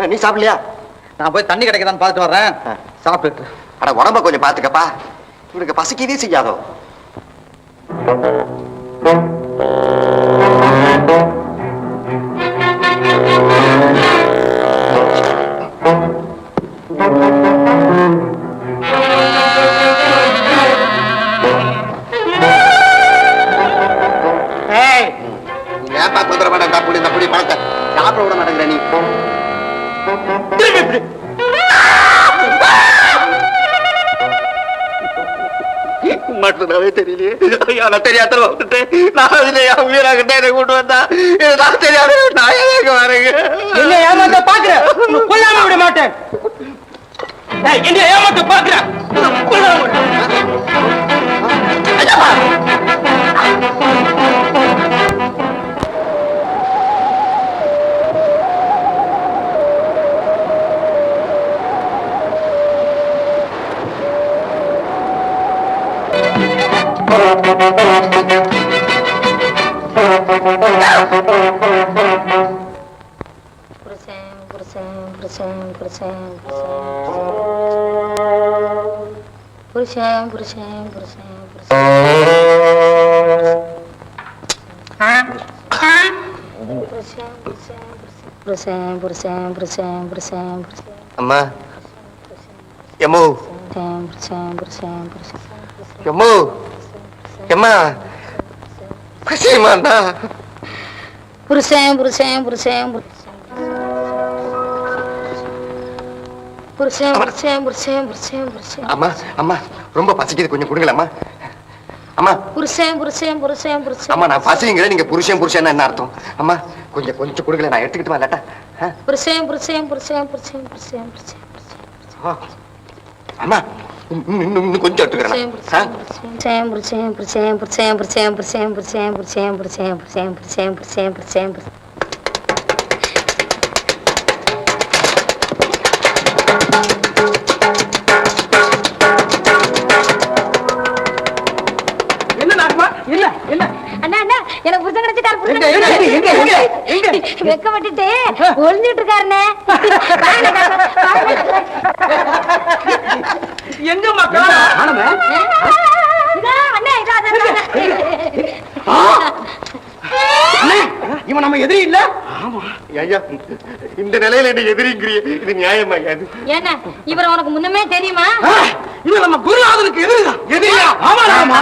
நீ சாப்பிடலையா? நான் போய் தண்ணி கிடைக்கதான்னு பார்த்துட்டு வர்றேன். சாப்பிட்டு. அட உடம்ப கொஞ்சம் பாத்துக்கப்பா, இவனுக்கு பசிக்கவே செய்யாதோ. ஏப்பா குதிரை மாட்டேன் தப்புடி பழத்தை சாப்பிட விட மாட்டேங்கிற நீ. மட்டும்தாவே தெரியலையே. நான் தெரியாத வந்துட்டேன். நான் அதுல உயிராகிட்டே எனக்கு கூட்டு வந்தா நான் தெரியாத நான் எங்க வரேங்க. என்ன ஏமாத்த பாக்குறேன், கொல்லாம விட மாட்டேன். என்ன ஏமாத்த பாக்குறேன், கொல்லாம விட. அம்மா எம்மோ எம்மோ எம்மா பசியமாண்டா. புருஷன் புருஷன் புருஷன் புருஷன் புருஷன் புருஷன் புருஷன் புருஷன். அம்மா அம்மா ரொம்ப பசிக்குது, கொஞ்சம் கொடுங்களேம்மா. அம்மா புருஷன் புருஷன் புருஷன் புருஷன். அம்மா நான் பசிங்கிறேன், நீங்க புருஷன் புருஷன் என்ன அர்த்தம்? அம்மா கொஞ்சம் கொஞ்சம் கொடுங்களேன், நான் எடுத்துக்கிட்டு வரலட்டா. புருஷன் புருஷன் புருஷன் புருஷன் புருஷன் புருஷன். அம்மா இன்னும் கொஞ்சம் எடுத்துக்கிறேன். புருஷன் புருஷன் புருஷன் புருஷன் புருஷன் புருஷன் புருஷன் புருஷன் புருஷன் புருஷன் புருஷன் புருஷன் புருஷன் புருஷன். எனக்கு புருஷன் கிடைச்சிட்டாரு. வெக்கப்பட்டுட்டு ஒளிஞ்சிட்டு இருக்காருண்ணே. எங்க மக்கா இவன் நம்ம எதிரி இல்ல? ஆமா ஐயா, இந்த நிலையில என்ன எதிரிங்கிறிய, இது நியாயமா? ஏன்னா இவர் உனக்கு முன்னமே தெரியுமா? இவன் நம்ம குருநாதனுக்கு எதிரிதான். எதிரியா? ஆமா ஆமா.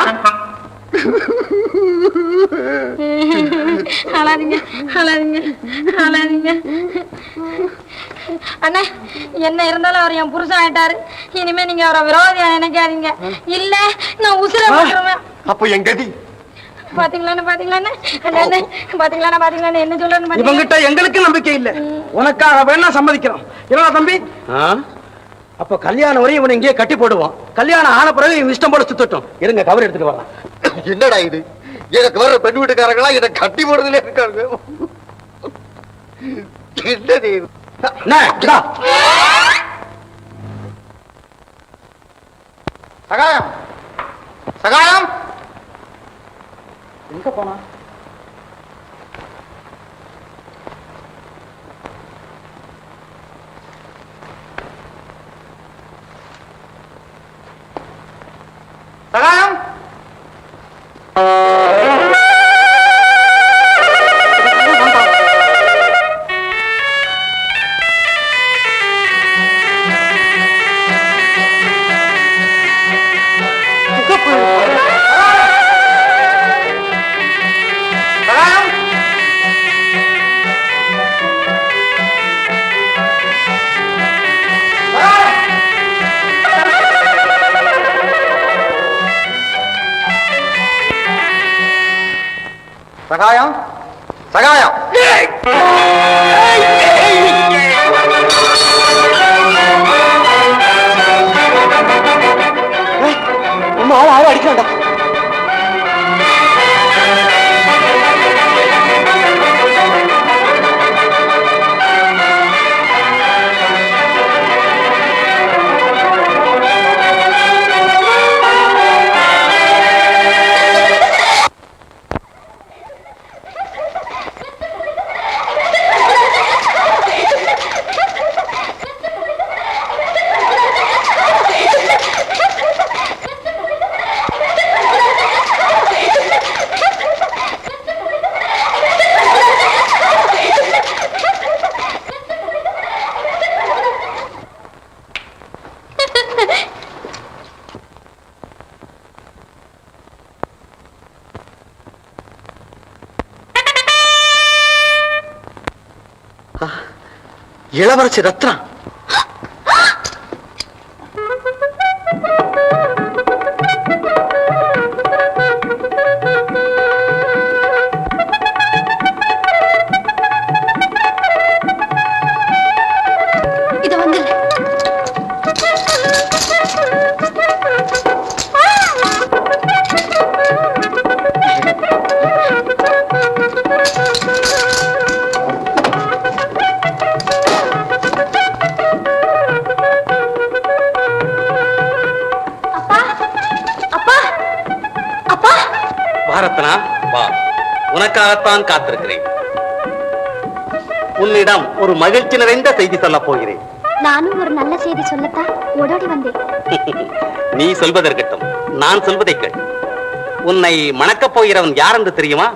அழாதீங்க அழாதீங்க அழாதீங்க அண்ணா. என்ன இருந்தாலும் அவர் என் புருஷன் ஆயிட்டாரு. இனிமே நீங்க அவரை விரோதியா நினைக்காதீங்க. இல்ல நான் உசுர போட்டுருவேன். அப்போ என் கதி பாத்தீங்களான்னு பாத்தீங்களான்னு பாத்தீங்களா பாத்தீங்களான்னு என்ன சொல்றேன்னு இவங்கிட்ட எங்களுக்கு நம்பிக்கை இல்ல. உனக்காக வேணா சம்மதிக்கிறோம். என்ன தம்பி? அப்ப கல்யாணம் வரையும் இவனை இங்கே கட்டி போடுவோம். கல்யாணம் ஆன பிறகு இவன் இஷ்டம் போல சுத்தட்டும். இருங்க கவர் எடுத்துட்டு வரலாம். என்னடா இது? எனக்கு வர்ற பெண் வீட்டுக்காரங்களா என்ன கட்டி போடுறதுல இருக்காங்க. என்னது சகாயம்? சகாயம் எங்க போனா? சகாயம் சகாயம் சகாயம் ஆள் அடிக்கண்டா. இளவரசி ரத்னா. இது வந்து ரத்னா, வா, உனக்காகத்தான் காத்திருக்கிறேன். உன்னிடம் ஒரு மகிழ்ச்சி நிறைந்த செய்தி சொல்ல போகிறேன். நானும் ஒரு நல்ல செய்தி சொல்லத்தான் ஓடோடி வந்தேன். நீ சொல்வதற்கட்டும், நான் சொல்வதை கேள். உன்னை மணக்கப் போகிறவன் யார் என்று தெரியுமா?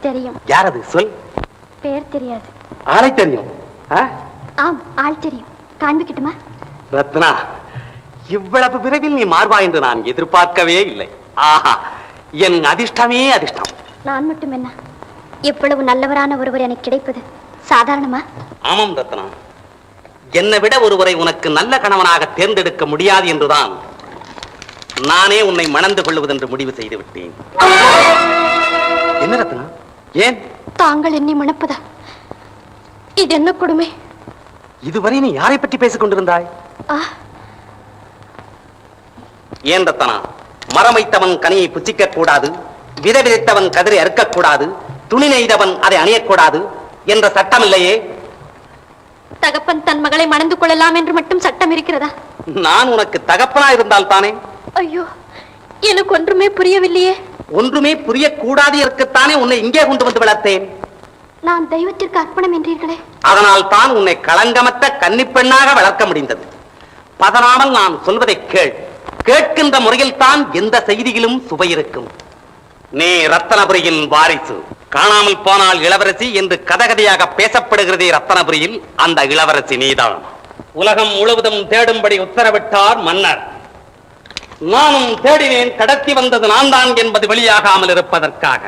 தெரியும். யார் அது? சொல். பேர் தெரியாது. ஆளை தெரியும். ஆம், ஆள் தெரியும். காண்பிக்கட்டுமா? ரத்னா, இவ்வளவு விரைவில் நீ மாறுவா என்று நான் எதிர்பார்க்கவே இல்லை. ஆஹா, என் அதிர்ஷ்டமே அதிர்ஷ்டம். நான் மட்டும் என்ன, எவ்வளவு நல்லவரான ஒருவர் எனக்கு கிடைப்பது சாதாரணமா? ஆமாம் ரத்னா, என்னை விட ஒருவரை உனக்கு நல்ல கணவனாக தேர்ந்தெடுக்க முடியாது என்றுதான் நானே உன்னை மணந்து கொள்வதென்று முடிவு செய்து விட்டேன். என்ன ரத்னா, ஏன் தாங்கள் என்னை மணப்பதா? இது என்ன கொடுமை? இதுவரை நீ யாரை பற்றி பேசிக் கொண்டிருந்தாய்? ஏன் ரத்னா, மரம் வைத்தவன் கனியை புசிக்க கூடாது, விதை விதைத்தவன் கதிரை அறுக்கக்கூடாது, துணி நெய்தவன் அதை அணியக்கூடாது என்ற சட்டம் இல்லையே? தகப்பன் தன் மகளை மணந்து கொள்ளலாம் என்று மட்டும் சட்டம் இருக்கிறதா? நான் உனக்கு தகப்பனா இருந்தால் தானே. ஐயோ, எனக்கு ஒன்றுமே புரியவில்லையே. ஒன்றுமே புரியக்கூடாது இருக்கத்தானே உன்னை இங்கே கொண்டு வந்து வளர்த்தேன். நான் தெய்வத்திற்கு அர்ப்பணம் என்றீர்களே. அதனால் தான் உன்னை களங்கமற்ற கன்னிப்பெண்ணாக வளர்க்க முடிந்தது. பதறாமல் நான் சொல்வதை கேள். கேட்கின்ற முறையில் தான் எந்த செய்தியிலும் சுவை இருக்கும். நீ ரத்தனபுரியின் வாரிசு. காணாமல் போனால் இளவரசி என்று கதகதையாக பேசப்படுகிறதே ரத்தனபுரியில், அந்த இளவரசி நீதான். உலகம் முழுவதும் தேடும்படி உத்தரவிட்டார் மன்னர். நானும் தேடினேன். கடத்தி வந்தது நான் தான் என்பது வெளியாகாமல் இருப்பதற்காக.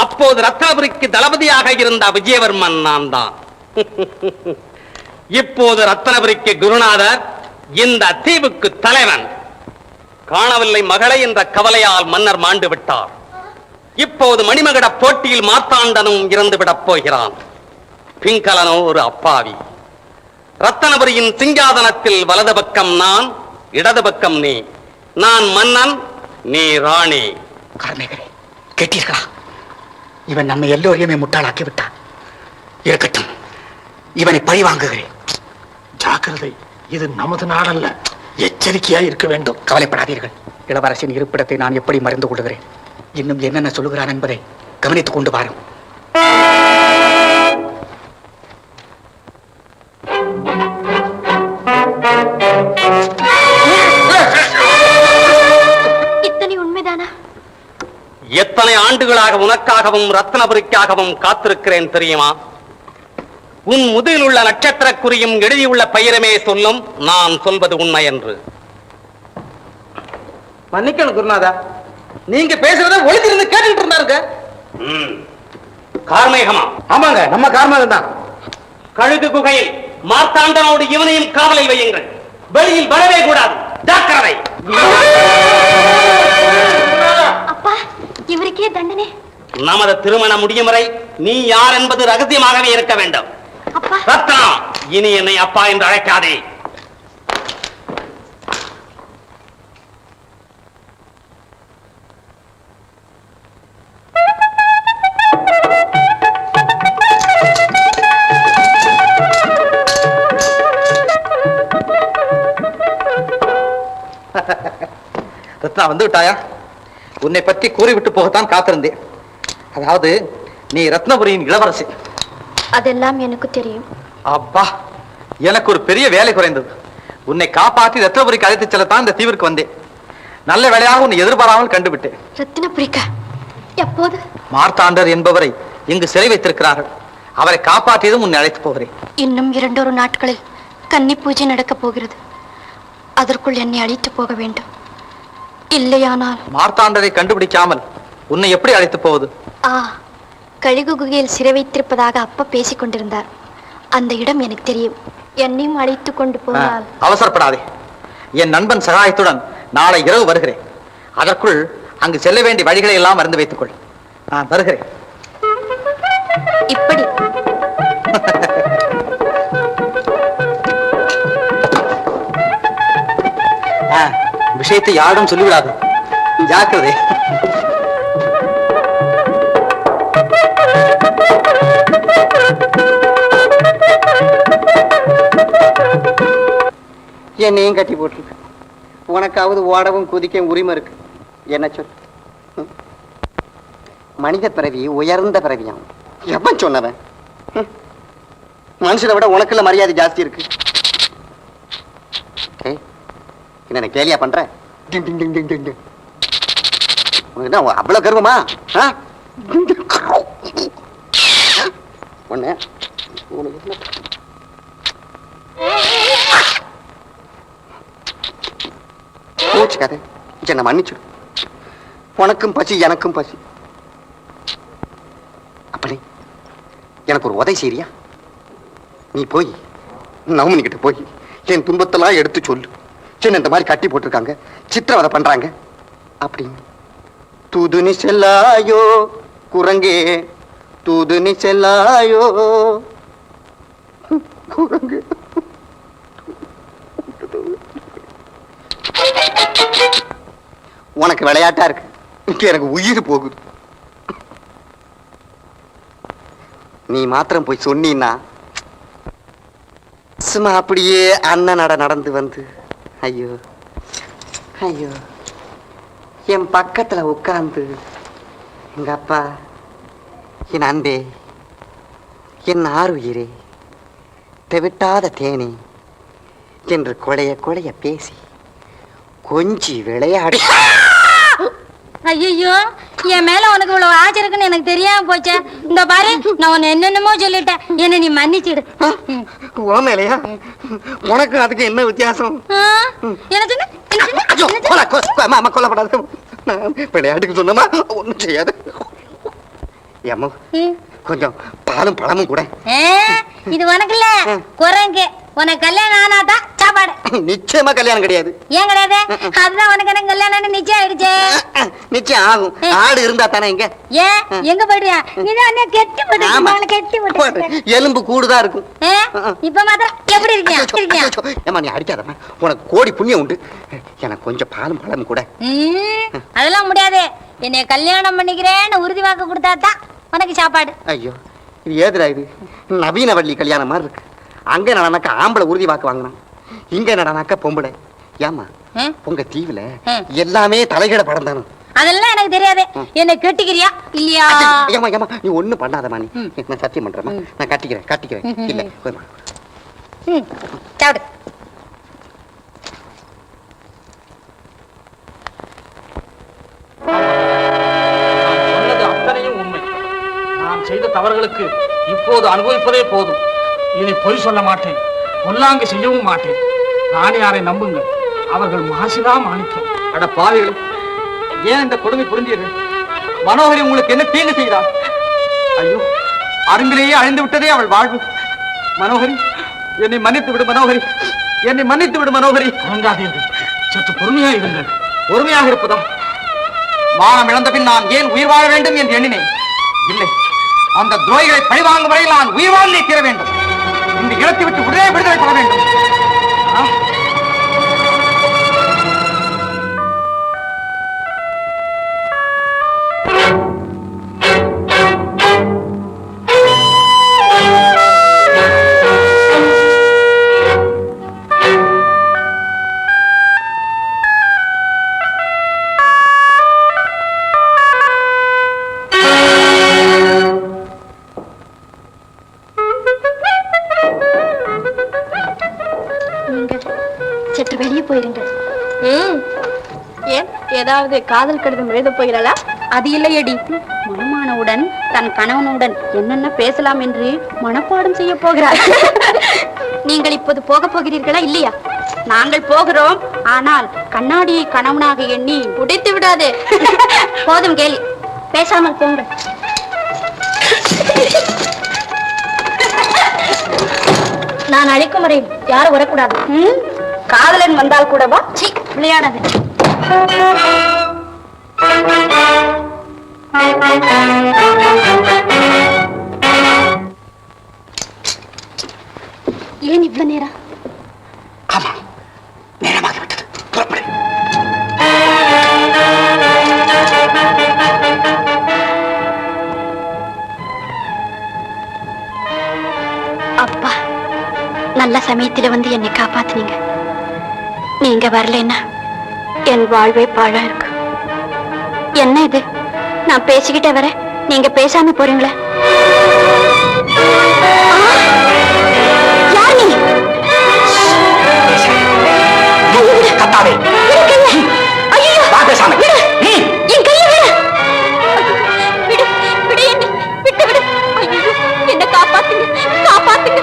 அப்போது ரத்னபுரிக்கு தளபதியாக இருந்த விஜயவர்மன் நான் தான். இப்போது ரத்னபுரிக்கு குருநாதர், இந்த தீவுக்கு தலைவன். காணவில்லை மகளை என்ற கவலையால் மன்னர் மாண்டு விட்டார். இப்போது மணிமகட போட்டியில் மார்த்தாண்டனும் இறந்துவிடப் போகிறான். பிங்களனோ ஒரு அப்பாவி. ரத்தனபுரியின் சிங்காதனத்தில் வலது பக்கம் நான், இடது பக்கம் நீ. நான் மன்னன், நீ ராணி. கார்மேகரே, கேட்டீர்களா? இவன் நம்ம எல்லோரையுமே முட்டாளாக்கி விட்டான். இருக்கட்டும், இவனை பழி வாங்குகிறேன். ஜாக்கிரதை, இது நமது நாடல்ல. எச்சரிக்கையா இருக்க வேண்டும். கவலைப்படாதீர்கள். இளவரசின் இருப்பிடத்தை நான் எப்படி மறந்து கொள்கிறேன். இன்னும் என்னென்ன சொல்லுகிறான் என்பதை கவனித்துக் கொண்டு வாரும். இத்தனை உண்மைதானா? எத்தனை ஆண்டுகளாக உனக்காகவும் ரத்னபுரிக்காகவும் காத்திருக்கிறேன் தெரியுமா? உன் முதுகில் உள்ள நட்சத்திர குறியும் எழுதியுள்ள பெயருமே சொல்லும் நான் சொல்வது உண்மை என்று. மன்னிக்கணும் குருநாதா, நீங்க பேசுறத ஒளித்திருந்து கேட்டுட்டு இருந்தாருங்க. கார்மேகமா? ஆமாங்க, நம்ம கார்மேகம் தான். கழுகு குகையில் மார்த்தாண்டனோடு இவனையும் காவலில் வையுங்கள். வெளியில் வரவே கூடாது. ஜாக்கிரதை. அப்பா, இவருக்கே தண்டனை? நமது திருமணம் முடியும் வரை நீ யார் என்பது ரகசியமாகவே இருக்க வேண்டும். ரத்னா, இனி என்னை அப்பா என்று அழைக்காதே. ரத்னா, வந்து விட்டாயா? உன்னை பற்றி கூறிவிட்டு போகத்தான் காத்திருந்தேன். அதாவது நீ ரத்னபுரியின் இளவரசி. அதெல்லாம் எனக்கு தெரியும். அப்பா, எனக்கு ஒரு பெரிய வேலை குறைந்தது. உன்னை காப்பாற்றி ரத்னபுரிக்கு அழைத்து செல்லத்தான் இந்த தீவிற்கு வந்தேன். நல்ல வேலையாக உன்னை எதிர்பாராமல் கண்டுவிட்டேன். ரத்தினபுரிக்கா? எப்போது? மார்த்தாண்டர் என்பவரை இங்கு சிறை வைத்திருக்கிறார்கள். அவரை காப்பாற்றியதும் உன்னை அழைத்து போகிறேன். இன்னும் 2 நாட்களில் கன்னி பூஜை நடக்கப் போகிறது. அதற்குள் என்னை அழைத்து போக வேண்டும். இல்லையானால் மார்த்தாண்டரை கண்டுபிடிக்காமல் உன்னை எப்படி அழைத்து போவது? கழுகு குகையில் சிறை வைத்திருப்பதாக அப்பா பேசிக் கொண்டிருந்தார். அந்த இடம் எனக்கு தெரியும். என்னையும் அழைத்து கொண்டு போனால். அவசரப்படாதே. என் நண்பன் சகாயத்துடன் நாளை இரவு வருகிறேன். அதற்குள் அங்கு செல்ல வேண்டிய வழிகளை எல்லாம் அறிந்து வைத்துக் கொள். நான் வருகிறேன். இப்படி விஷயத்தை யாரும் சொல்லிவிடாது. ஜாக்கிரதை. என்னையும் கட்டி போட்டிருக்கு. உனக்காவது ஓடவும் குதிக்கவும் உரிமை இருக்கு. என்ன சொல்? மனித பிறவி உயர்ந்த பிறவியாம். எப்ப சொன்னவன்? மனுஷனை விட உனக்குள்ள மரியாதை ஜாஸ்தி இருக்கு. என்ன கேலியா பண்ற? அவ்வளவு கர்வமா? ஒண்ணு கோச்சுக்காத, என்ன மன்னிச்சுடு. உனக்கும் பசி எனக்கும் பசி. அப்படி எனக்கு ஒரு உதவி செய்றியா? நீ போய் நவமணி கிட்ட போய் என் துன்பத்தெல்லாம் எடுத்து சொல்லு. சின்ன இந்த மாதிரி கட்டி போட்டிருக்காங்க, சித்திரவதை பண்றாங்க அப்படின்னு. தூதுனி செல்லாயோ குரங்கே, தூதுனி செல்லாயோ குரங்கே. உனக்கு விளையாட்டா இருக்கு, எனக்கு உயிர் போகுது. நீ மாத்திரம் போய் சொன்னீன்னா சும்மா அப்படியே அண்ணன் நடந்து வந்து ஐயோ ஐயோ என் பக்கத்துல உட்கார்ந்து எங்க அப்பா, என் அன்பே, என் ஆருயிரே, தெவிட்டாத தேனே என்று கொலைய கொலைய பேசி கொஞ்சி விளையாடி. ஐயோ, என் மேல உனக்கு இவ்வளவு ஆச்சை இருக்குன்னு எனக்கு தெரியாம போச்சே. இந்த பாரு, நான் உன்னை என்னென்னமோ சொல்லிட்டேன், என்ன நீ மன்னிச்சிடு. ஓமேலையா? உனக்கு அதுக்கு என்ன வித்தியாசம்? கொல்லப்படாது. விளையாட்டுக்கு சொன்னமா ஒண்ணும் செய்யாது. ஏம்மா, கொஞ்சம் பாலும் பழமும் கூட. இது உனக்கு இல்ல, குரங்கு. உனக்கு கல்யாணம் ஆனாதான் சாப்பாடு. நிச்சயமா கல்யாணம் கிடையாது. ஏன் கிடையாது? அதுதான் உனக்கு எனக்கு கல்யாணம் நிச்சயம் ஆயிடுச்சு. நிச்சயம் ஆகும். ஆடு இருந்தா தானே. இங்க ஏன் எங்க போயிடுறியா? இதான் கெட்டி போட்டு கெட்டி போட்டு எலும்பு கூடுதா இருக்கும். இப்ப மாத்திரம் எப்படி இருக்கியா? ஏமா நீ அடிக்காதம்மா, உனக்கு கோடி புண்ணியம் உண்டு. எனக்கு கொஞ்சம் பாலும் பழமும் கூட. அதெல்லாம் முடியாது. என்னைய கல்யாணம் பண்ணிக்கிறேன்னு உறுதி வாக்கு கொடுத்தாதான் உனக்கு சாப்பாடு. ஐயோ, இது ஏதுடா இது? நவீன வள்ளி கல்யாணம் மாதிரி இருக்கு. அங்க நடனாக்கா ஆம்பளை உறுதி வாக்கு வாங்கினான், இங்க நடனாக்கா பொம்பளை. ஏமா உங்க தீவுல எல்லாமே தலைகீழ படம் தானே? அதெல்லாம் எனக்கு தெரியாது. என்ன கட்டிக்கிறியா இல்லையா? ஏமா ஏமா நீ ஒண்ணு பண்ணாதமா. நீ நான் சத்தியம் பண்றேமா, நான் கட்டிக்கிறேன். இல்ல போய்மா. சாப்பிடு. சொன்னது அத்தனையும் உண்மை. நான் செய்த தவறுகளுக்கு இப்போது அனுபவிப்பதே போதும். இனி பொய் சொல்ல மாட்டேன், பொல்லாங்கு செய்யவும் மாட்டேன். ராணியாரை நம்புங்கள், அவர்கள் மாசிலா மாணிக்கம். அட பாவிகள், ஏன் இந்த கொடுமை புரிந்தீர்கள்? மனோகரி உங்களுக்கு என்ன தீங்கு செய்தார்? ஐயோ, அரும்பிலேயே அழிந்து விட்டதே அவள் வாழ்வு. மனோகரி, என்னை மன்னித்து விடு மனோகரி, என்னை மன்னித்து விடு மனோகரி. அடங்காதீர்கள், சற்று பொறுமையாக இருங்கள். பொறுமையாக இருப்பதா? மானம் இழந்த பின் நான் ஏன் உயிர் வாழ வேண்டும் என்று எண்ணினேன். இல்லை, அந்த துரோகிகளை பழிவாங்கும் வரையில் நான் உயிர் வாழ்ந்தே தீர வேண்டும். இந்த இடத்தை விட்டு உடனே விடுதலை பெற வேண்டும். சற்று வெளியே போயிருங்கள். ஏன் ஏதாவது காதல் கடிதம் எழுத போகிறாளா? அது இல்லையடி, மனமானவுடன் தன் கணவனுடன் என்னென்ன பேசலாம் என்று மனப்பாடம் செய்ய போகிறார். நீங்கள் இப்போது போக போகிறீர்களா இல்லையா? நாங்கள் போகிறோம், ஆனால் கண்ணாடியை கணவனாக எண்ணி உடைத்து விடாதே. போதும் கேலி, பேசாமல் போங்கள். நான் அழைக்கும் வரை யாரும் வரக்கூடாது. காதலன் வந்தால் கூடவா? சீ, விளையாடாது. ஏன் இவ்வளவு நேரம்? ஆமா, நேரமாகி விட்டது. புறப்படு. அப்பா, நல்ல சமயத்துல வந்து என்னை காப்பாத்துனீங்க. நீங்க வரலன்னா என் வாழ்வே பாழா இருக்கு. என்ன இது? நான் பேசிக்கிட்டே வரேன், நீங்க பேசாம போறீங்களே. யார் நீ? கத்தாதே. ஐயோ, என் கையை விடு. விடு, விடு என்னை, விட்டு விடு. ஐயோ, என்ன காப்பாத்துங்க, காப்பாத்துங்க.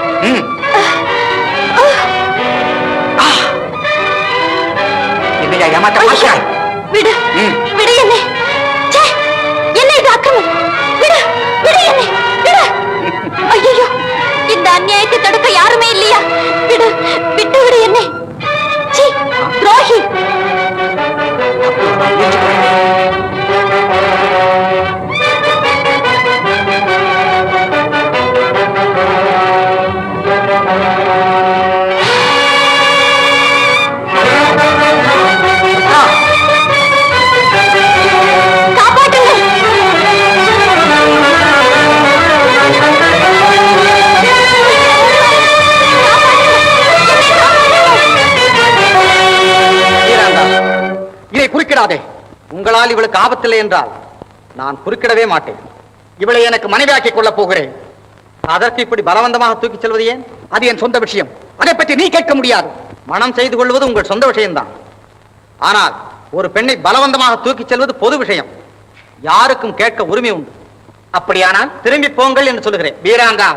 என்னையா ஏமாற்ற பார்க்கிறாய்? விடு, விடு என்னை. ச்சே, என்ன இது அக்கிரமம்? விடு, விடு என்னை, விடு. ஐயோ, இந்த அநியாயத்தை தடுக்க யாருமே இல்லையா? விடு, விட்டு விடு என்னை. சீ, துரோகி. குறுக்கிடாதே. உங்களால் இவளுக்கு ஆபத்தில்லை என்றால் நான் குறுக்கிடவே மாட்டேன். இவளை எனக்கு மனைவியாக்கிக் கொள்ளப் போகிறேன். அதற்கு இப்படி பலவந்தமாக தூக்கிச் செல்வது ஏன்? அது என் சொந்த விஷயம். அதை பற்றி நீ கேட்க முடியாது. மனம் செய்து கொள்வது உங்கள் சொந்த விஷயம்தான். ஆனால் ஒரு பெண்ணை பலவந்தமாக தூக்கிச் செல்வது பொது விஷயம். யாருக்கும் கேட்க உரிமை உண்டு. அப்படியானால் திரும்பி போங்கள் என்று சொல்கிறேன். வீராங்கா,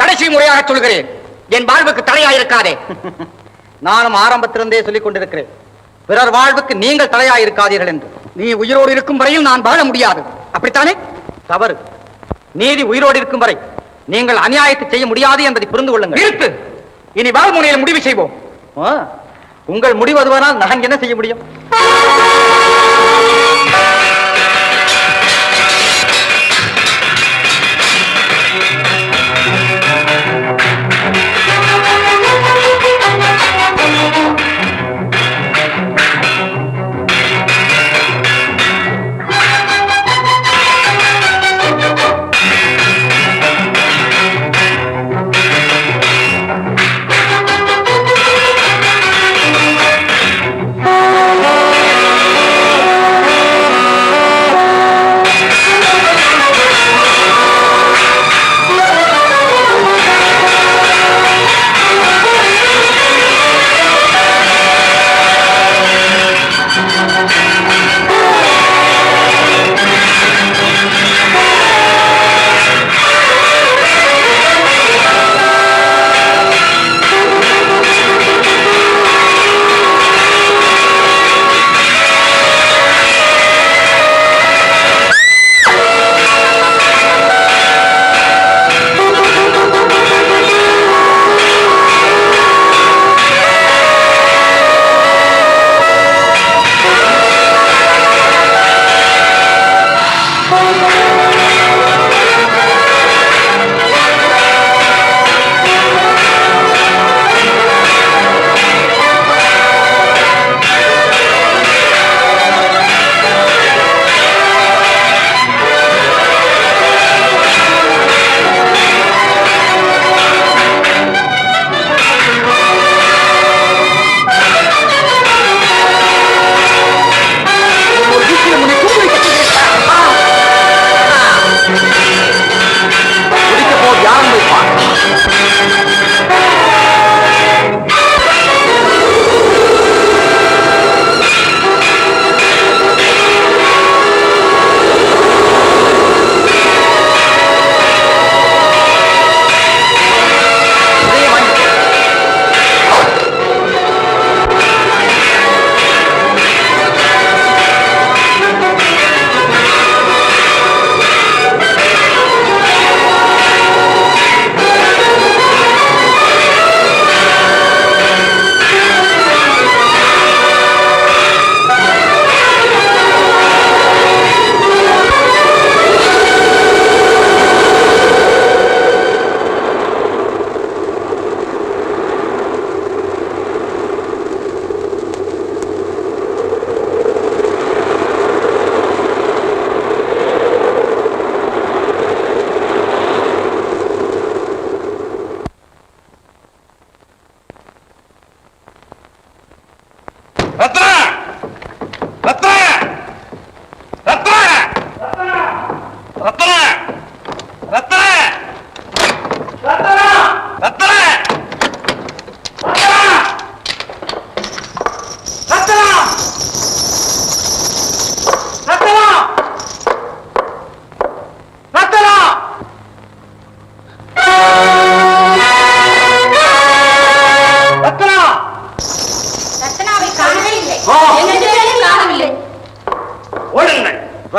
கடைசி முறையாக சொல்கிறேன், என் வாழ்வுக்கு தலையாயிருக்காதே. நானும் ஆரம்பத்திலிருந்தே சொல்லிக் கொண்டிருக்கிறேன், பிறர் வாழ்வுக்கு நீங்கள் தலையாயிருக்காதீர்கள் என்று. நீ உயிரோடு இருக்கும் வரையில் நான் வாழ முடியாது. அப்படித்தானே? தவறு. நீதி உயிரோடு இருக்கும் வரை நீங்கள் அநியாயத்தை செய்ய முடியாது என்பதை புரிந்து கொள்ளுங்கள். நிறுத்து. இனி வாழ்முனையில் முடிவு செய்வோம். உங்கள் முடிவு அதுவானால் நான் என்ன செய்ய முடியும்?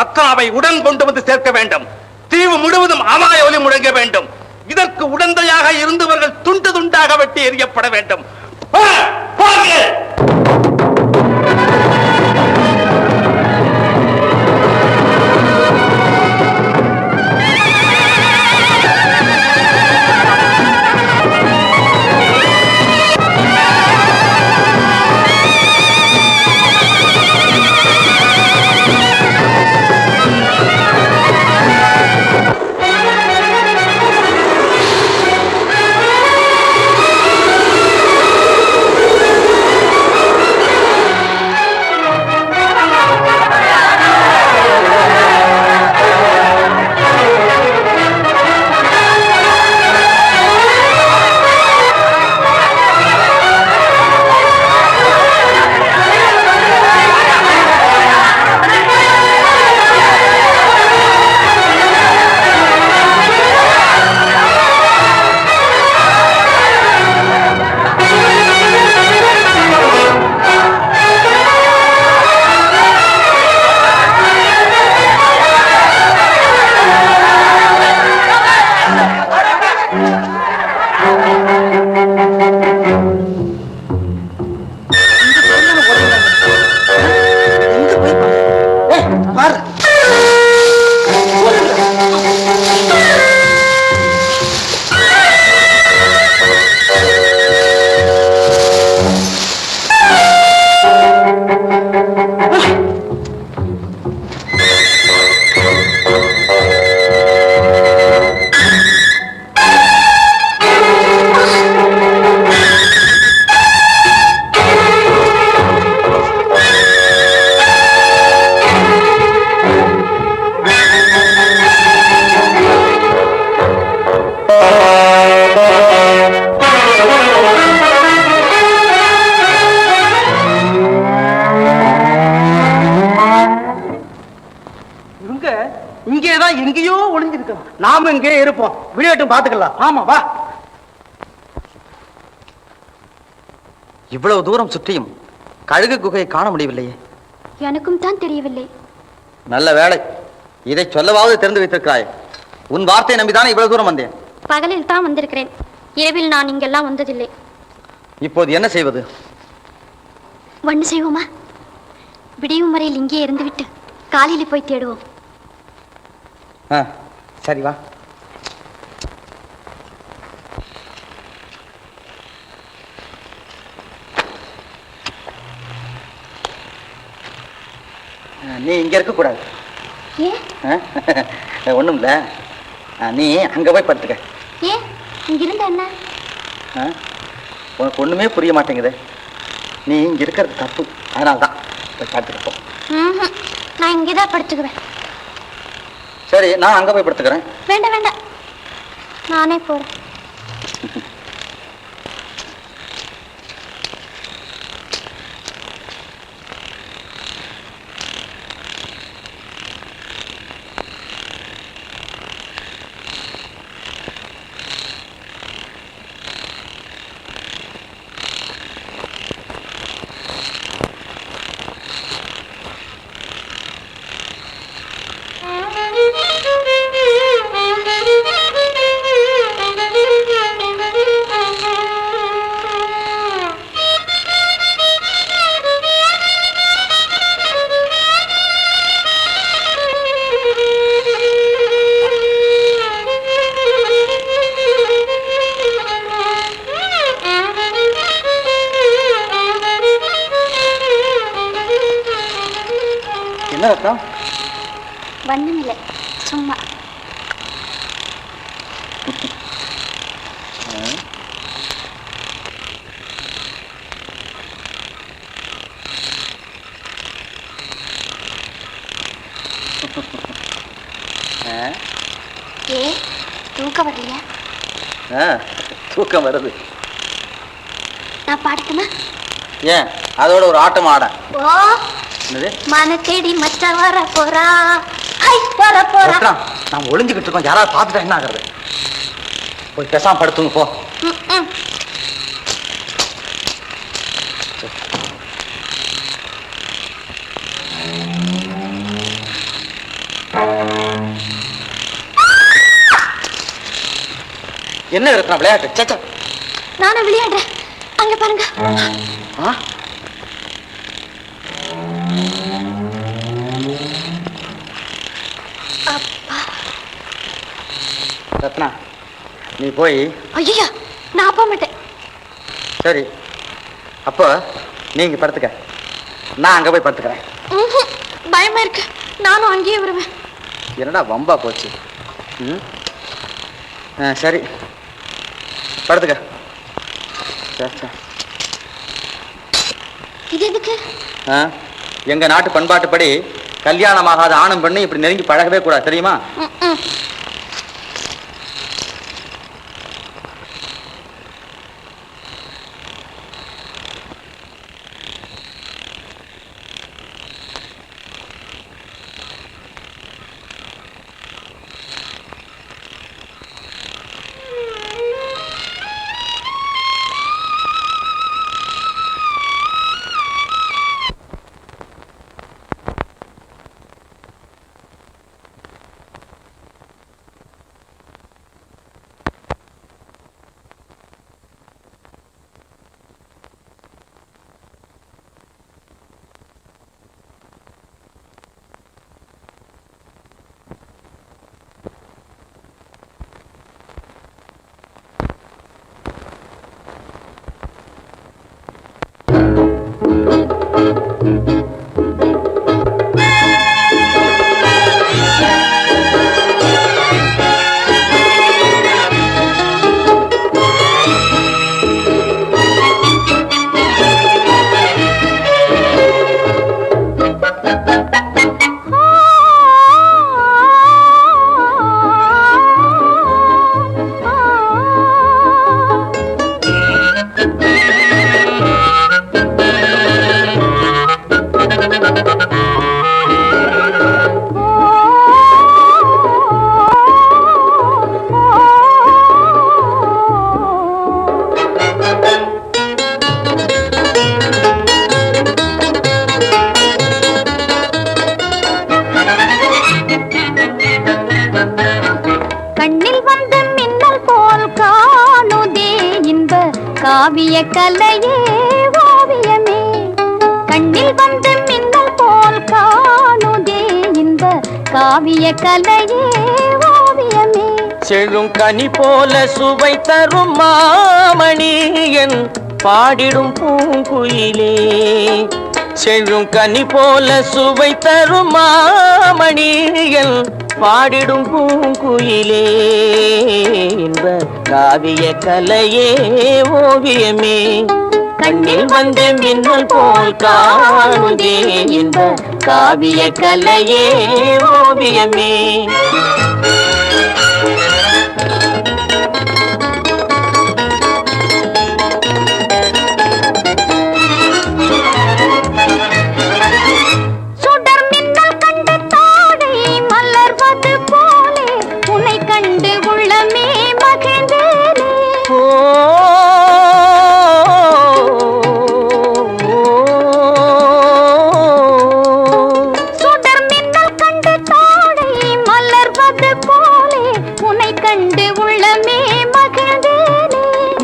ரத்னாவை உடன் கொண்டு வந்து சேர்க்க வேண்டும். தீவு முழுவதும் அமாய ஒலி முழங்க வேண்டும். இதற்கு உடந்தையாக இருந்தவர்கள் துண்டு துண்டாக வெட்டி எறியப்பட வேண்டும். இங்கேதான் எங்கேயோ ஒளிஞ்சிருக்கோம். நாம இங்கே இருப்போம். விளையாட்டும் பாத்துக்கலாம். ஆமா வா. இவ்வளவு தூரம் சுற்றியும் கழுகு குகையை காண முடியவில்லையே. எனக்கும் தான் தெரியவில்லை. நல்ல வேளை, இதை சொல்லவாவது தெரிந்து வைத்திருக்கிறாய். உன் வார்த்தையை நம்பிதானே இவ்வளவு தூரம் வந்தேன். பகலில் தான் வந்திருக்கிறேன். இரவில் நான் இங்கெல்லாம் வந்ததில்லை. இப்போது என்ன செய்வது? ஒன்று செய்வோமா? விடியும் வரையில் இங்கே இருந்துவிட்டு காலையில் போய் தேடுவோம். சரி வா. நீ இங்க இருக்க கூடாது. ஒண்ணும் இல்ல, நீ அங்க போய் படுத்துக்க. ஏன் இங்கிருந்த என்ன? உனக்கு ஒண்ணுமே புரிய மாட்டேங்குது. நீ இங்க இருக்கிறது தப்பு, அதனால்தான் போய் படுத்துக்க போ. நான் இங்கேதான் படுத்துக்குவேன். சரி, நான் அங்க போய் படுத்துக்கிறேன். வேண்டாம் வேண்டாம், நானே போறேன். என்ன ரத்னம்? ஒண்ணும் இல்லை, சும்மா. ஏ தூக்கம் வரலையா? தூக்கம் வருது. நான் பாடட்டுமா? ஏன், அதோட ஒரு ஆட்டம் ஆட. ஓ, மன தேடி மச்ச வர போறா. ஹை போற போறா. நாம் ஒளிஞ்சுக்கிட்டு இருக்கோம், யாராவது பார்த்துட்டா என்ன ஆகுறது? போய் பேசாம படுத்துங்க போ. என்ன ரத்னா விளையாட்டு? சச்சா. நானும் விளையாடுறேன். அங்க பாருங்க. ரத்னா, நீ போய். ஐயா, நான் போக மாட்டேன். சரி, அப்போ நீங்க படுத்துக்க, நான் அங்க போய் படுத்துக்கிறேன். பயமா இருக்கு, நானும் அங்கேயே வருவேன். என்னடா வம்பா போச்சு. சரி, படுத்துக்க. இது எதுக்கு? எங்க நாட்டு பண்பாட்டுப்படி கல்யாணமாகாத ஆணும் பெண்ணு இப்படி நெருங்கி பழகவே கூடாது, தெரியுமா? காவிய கலையே ஓவியமே, கண்ணில் வந்து மின்னல் போல் காணுதே இன்ப காவிய கலையே ஓவியமே. செழும் கனி போல சுவை தரும் மாமணி என் பாடிடும் பூங்குயிலே, செழும் கனி போல சுவை தரும் மாமணி என் பாடிடும் பூங்குயிலே, இன்ப காவிய கலையே ஓவியமே, கண்ணில் வந்து மின்னல் போல் காணுதே இன்ப காவிய கலையே ஓவியமே.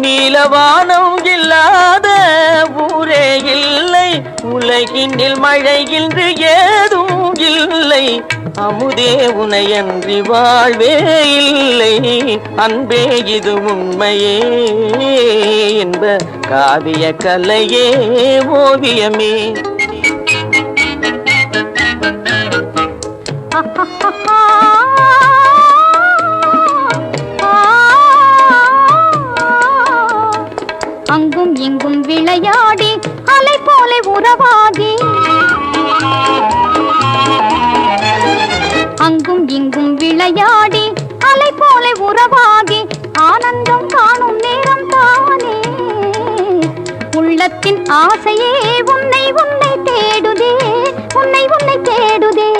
நீலவானம் இல்லாத ஊரே இல்லை, உலகினில் மழை இன்று ஏதும் இல்லை, அமுதே உனையன்றி வாழ்வே இல்லை, அன்பே இது உண்மையே என்ப காவிய கலையே ஓவியமே. அங்கும் இங்கும் விளையாடி அலை போல உறவாகி, அங்கும் இங்கும் விளையாடி அலை போல உறவாகி ஆனந்தம் காணும் நேரம் தானே, உள்ளத்தின் ஆசையே உன்னை உன்னை தேடுதே, உன்னை உன்னை தேடுதே.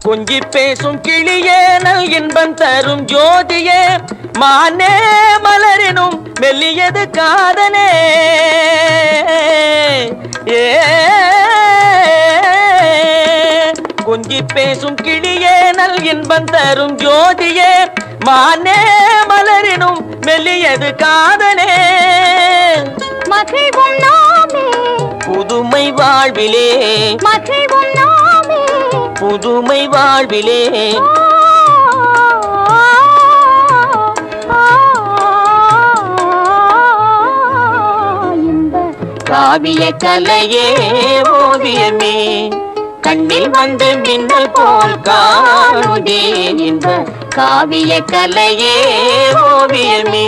கொஞ்சி பேசும் கிளியே நல் இன்பம் தரும் ஜோதியே, மானே மலரினும் மெல்லியது காதனே, கொஞ்சி பேசும் கிளியே நல் இன்பம் தரும் ஜோதியே, மானே மலரினும் மெல்லியது காதலே மகிழ்வும் நாமே புதுமை வாழ்விலே மகிழ்வும் நாமே புதுமை வாழ்விலே காவிய கலையே ஓவியமே கண்ணில் வந்து மின்னல் போல் காணுதே இந்த காவிய கலையே ஓவியமே